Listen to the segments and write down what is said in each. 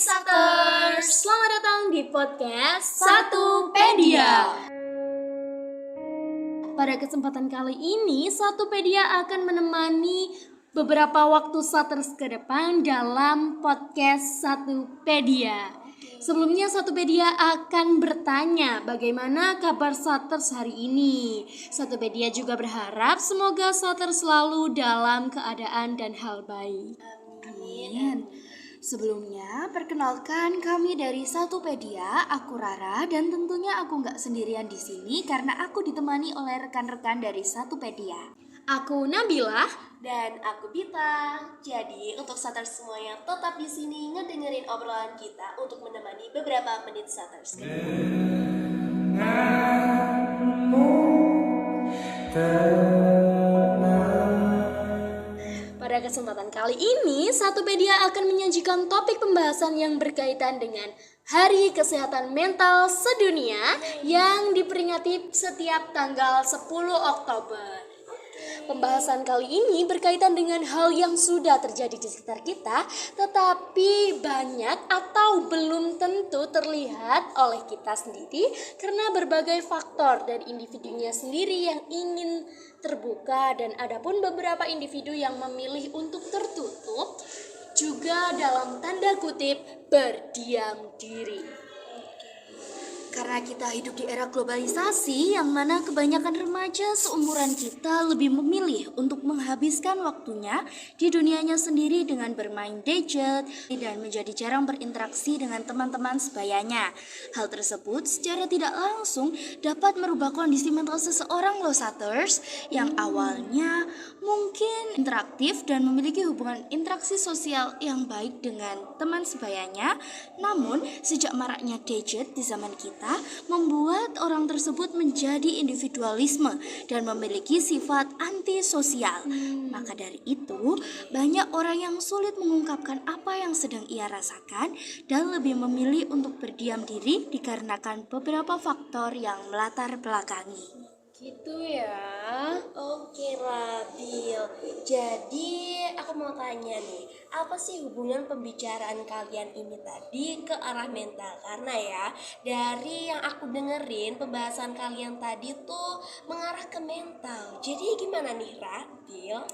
Saters, selamat datang di podcast Satupedia. Pada kesempatan kali ini, Satupedia akan menemani beberapa waktu Saters ke depan dalam podcast Satupedia. Sebelumnya Satupedia akan bertanya bagaimana kabar Saters hari ini. Satupedia juga berharap semoga Saters selalu dalam keadaan dan hal baik. Amin. Sebelumnya, perkenalkan kami dari Satupedia, aku Rara, dan tentunya aku nggak sendirian di sini karena aku ditemani oleh rekan-rekan dari Satupedia. Aku Nabila. Dan aku Bita. Jadi untuk Saters semua yang tetap di sini ngedengerin obrolan kita untuk menemani beberapa menit Saters. Pada kesempatan kali ini, Satupedia akan menyajikan topik pembahasan yang berkaitan dengan Hari Kesehatan Mental Sedunia yang diperingati setiap tanggal 10 Oktober. Pembahasan kali ini berkaitan dengan hal yang sudah terjadi di sekitar kita, tetapi banyak atau belum tentu terlihat oleh kita sendiri karena berbagai faktor dan individunya sendiri yang ingin terbuka, dan adapun beberapa individu yang memilih untuk tertutup, juga dalam tanda kutip berdiam diri. Karena kita hidup di era globalisasi yang mana kebanyakan remaja seumuran kita lebih memilih untuk menghabiskan waktunya di dunianya sendiri dengan bermain gadget dan menjadi jarang berinteraksi dengan teman-teman sebayanya. Hal tersebut secara tidak langsung dapat merubah kondisi mental seseorang loh Saters, yang awalnya mungkin interaktif dan memiliki hubungan interaksi sosial yang baik dengan teman sebayanya, namun sejak maraknya gadget di zaman kita membuat orang tersebut menjadi individualisme dan memiliki sifat antisosial. Maka dari itu, banyak orang yang sulit mengungkapkan apa yang sedang ia rasakan dan lebih memilih untuk berdiam diri dikarenakan beberapa faktor yang melatar belakangi. Gitu ya. Oke lah, Bil. Jadi aku mau tanya nih, apa sih hubungan pembicaraan kalian ini tadi ke arah mental? Karena ya, dari yang aku dengerin pembahasan kalian tadi tuh mengarah ke mental. Jadi gimana nih, Ra, Bil?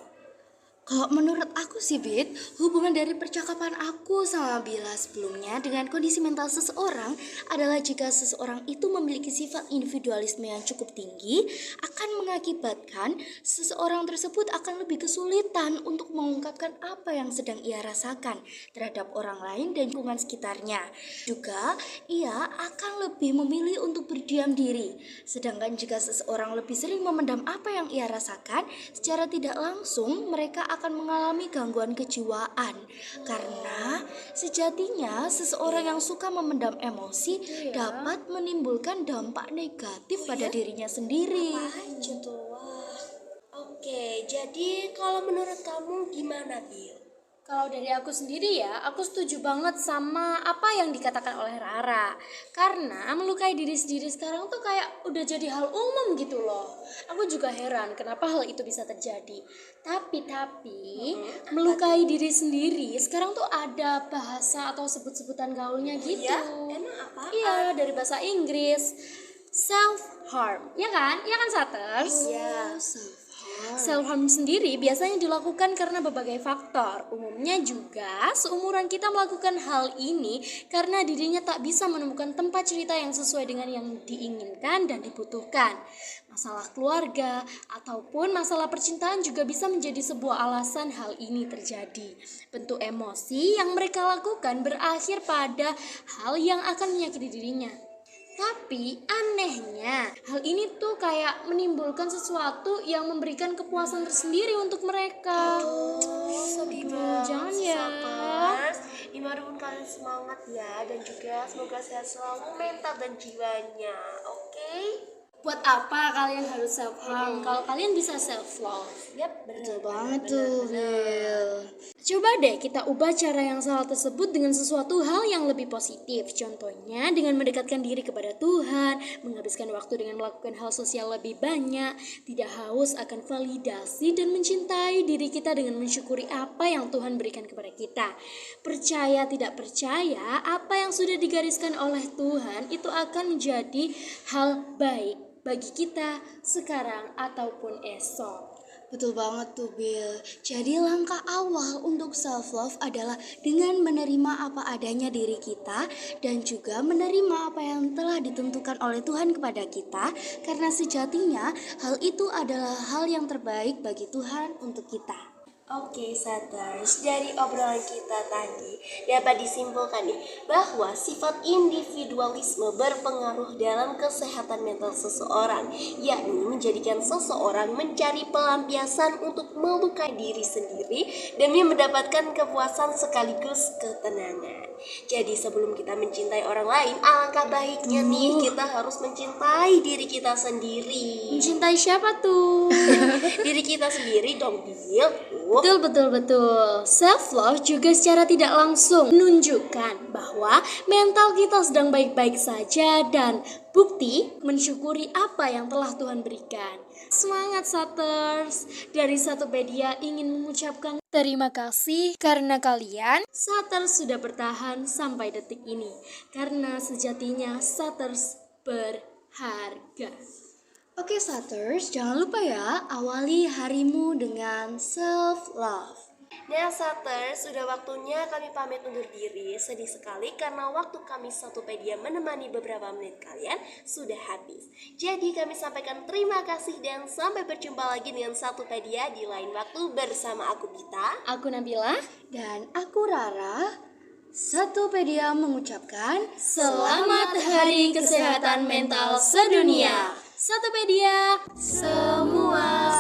Kalau menurut aku sih Bit, hubungan dari percakapan aku sama Bila sebelumnya dengan kondisi mental seseorang adalah jika seseorang itu memiliki sifat individualisme yang cukup tinggi, akan mengakibatkan seseorang tersebut akan lebih kesulitan untuk mengungkapkan apa yang sedang ia rasakan terhadap orang lain dan lingkungan sekitarnya. Juga, ia akan lebih memilih untuk berdiam diri. Sedangkan jika seseorang lebih sering memendam apa yang ia rasakan, secara tidak langsung mereka akan mengalami gangguan kejiwaan, karena sejatinya seseorang yang suka memendam emosi dapat menimbulkan dampak negatif pada dirinya sendiri. Aja tuh, wah. Oke, jadi kalau menurut kamu gimana, Bil? Kalau dari aku sendiri ya, aku setuju banget sama apa yang dikatakan oleh Rara. Karena melukai diri sendiri sekarang tuh kayak udah jadi hal umum gitu loh. Aku juga heran kenapa hal itu bisa terjadi. Tapi melukai diri sendiri sekarang tuh ada bahasa atau sebut-sebutan gaulnya gitu. Ya, emang apa? Iya, dari bahasa Inggris. Self harm, ya kan? Ya kan Saters? Ya. Self-harm sendiri biasanya dilakukan karena berbagai faktor. Umumnya juga seumuran kita melakukan hal ini karena dirinya tak bisa menemukan tempat cerita yang sesuai dengan yang diinginkan dan dibutuhkan. Masalah keluarga ataupun masalah percintaan juga bisa menjadi sebuah alasan hal ini terjadi. Bentuk emosi yang mereka lakukan berakhir pada hal yang akan menyakiti dirinya. Tapi anehnya, hal ini tuh kayak menimbulkan sesuatu yang memberikan kepuasan tersendiri untuk mereka. Sedih jangan banget, ya. Saters. Dimanapun kalian semangat ya, dan juga semoga sehat selalu mental dan jiwanya. Oke? Buat apa kalian harus self harm kalau kalian bisa self love? Yap, Betul banget tuh, Will. Coba deh kita ubah cara yang salah tersebut dengan sesuatu hal yang lebih positif. Contohnya dengan mendekatkan diri kepada Tuhan, menghabiskan waktu dengan melakukan hal sosial lebih banyak, tidak haus akan validasi dan mencintai diri kita dengan mensyukuri apa yang Tuhan berikan kepada kita. Percaya tidak percaya, apa yang sudah digariskan oleh Tuhan itu akan menjadi hal baik bagi kita sekarang ataupun esok. Betul banget tuh Bill. Jadi langkah awal untuk self love adalah dengan menerima apa adanya diri kita dan juga menerima apa yang telah ditentukan oleh Tuhan kepada kita, karena sejatinya hal itu adalah hal yang terbaik bagi Tuhan untuk kita. Oke, Satters, dari obrolan kita tadi dapat disimpulkan nih bahwa sifat individualisme berpengaruh dalam kesehatan mental seseorang, yakni menjadikan seseorang mencari pelampiasan untuk melukai diri sendiri demi mendapatkan kepuasan sekaligus ketenangan. Jadi sebelum kita mencintai orang lain, alangkah baiknya nih kita harus mencintai diri kita sendiri. Mencintai siapa tuh? Diri kita sendiri dong, Bill. Betul. Self love juga secara tidak langsung menunjukkan bahwa mental kita sedang baik-baik saja dan bukti mensyukuri apa yang telah Tuhan berikan. Semangat Satters. Dari Satupedia ingin mengucapkan terima kasih karena kalian Satters sudah bertahan sampai detik ini. Karena sejatinya Satters berharga. Oke Satters, jangan lupa ya, awali harimu dengan self-love. Nah Satters, sudah waktunya kami pamit undur diri. Sedih sekali karena waktu kami Satupedia menemani beberapa menit kalian sudah habis. Jadi kami sampaikan terima kasih dan sampai berjumpa lagi dengan Satupedia di lain waktu bersama aku Gita, Aku Nabila. Dan aku Rara. Satupedia mengucapkan Selamat Hari Kesehatan Mental Sedunia. Satupedia, semua